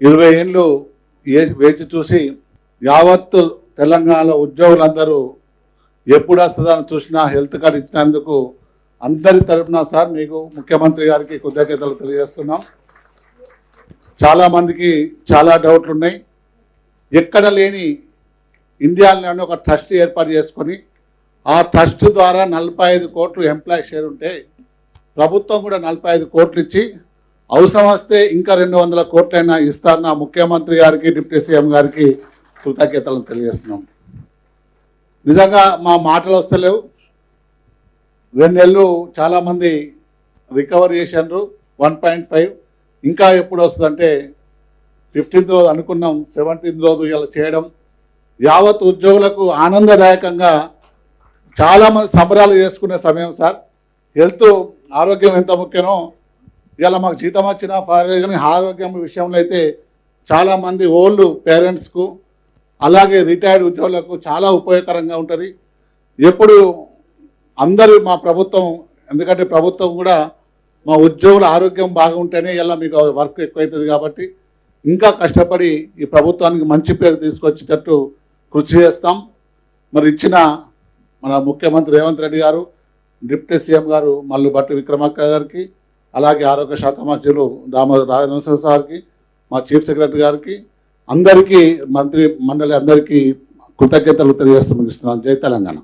20 ఏళ్ళు వేచి చూసి యావత్తు తెలంగాణలో ఉద్యోగులందరూ ఎప్పుడు వస్తుందని చూసినా హెల్త్ కార్డు ఇచ్చినందుకు అందరి తరఫున సార్ మీకు ముఖ్యమంత్రి గారికి కృతజ్ఞతలు తెలియజేస్తున్నాం. చాలామందికి చాలా డౌట్లు ఉన్నాయి. ఎక్కడ లేని ఇండియాలోనే ఒక ట్రస్ట్ ఏర్పాటు చేసుకొని ఆ ట్రస్ట్ ద్వారా 45 కోట్లు ఎంప్లాయీ షేర్ ఉంటే ప్రభుత్వం కూడా 45 కోట్లు ఇచ్చి అవసరం వస్తే ఇంకా 200 కోట్లైనా ఇస్తారన్న ముఖ్యమంత్రి గారికి డిప్యూటీ సీఎం గారికి కృతజ్ఞతలను తెలియజేస్తున్నాం. నిజంగా మా మాటలు వస్తలేవు. 2 నెలలు చాలామంది రికవర్ చేశారు. 1.5 ఇంకా ఎప్పుడు వస్తుందంటే 15th రోజు అనుకున్నాం, 17th రోజు ఇలా చేయడం యావత్ ఉద్యోగులకు ఆనందదాయకంగా చాలామంది సంబరాలు చేసుకునే సమయం సార్. హెల్త్ ఆరోగ్యం ఎంత ముఖ్యమో ఇలా మాకు జీతం వచ్చినా పర్లేదు, కానీ ఆరోగ్యం విషయంలో అయితే చాలామంది ఓల్డ్ పేరెంట్స్కు అలాగే రిటైర్డ్ ఉద్యోగులకు చాలా ఉపయోగకరంగా ఉంటుంది. ఎప్పుడు అందరూ మా ప్రభుత్వం, ఎందుకంటే ప్రభుత్వం కూడా మా ఉద్యోగుల ఆరోగ్యం బాగుంటేనే ఇలా మీకు వర్క్ ఎక్కువవుతుంది కాబట్టి ఇంకా కష్టపడి ఈ ప్రభుత్వానికి మంచి పేరు తీసుకొచ్చేటట్టు కృషి చేస్తాం. మరి ఇచ్చిన మన ముఖ్యమంత్రి రేవంత్ రెడ్డి గారు, డిప్యూటీ సీఎం గారు మల్లుభట్టి విక్రమార్క గారికి, అలాగే ఆరోగ్య శాఖ మంత్రులు దామోదర్ రాజనరసింహ గారికి, మా చీఫ్ సెక్రటరీ గారికి, అందరికీ మంత్రి మండలి అందరికీ కృతజ్ఞతలు తెలియజేస్తూ ముగిస్తున్నాను. జై తెలంగాణ.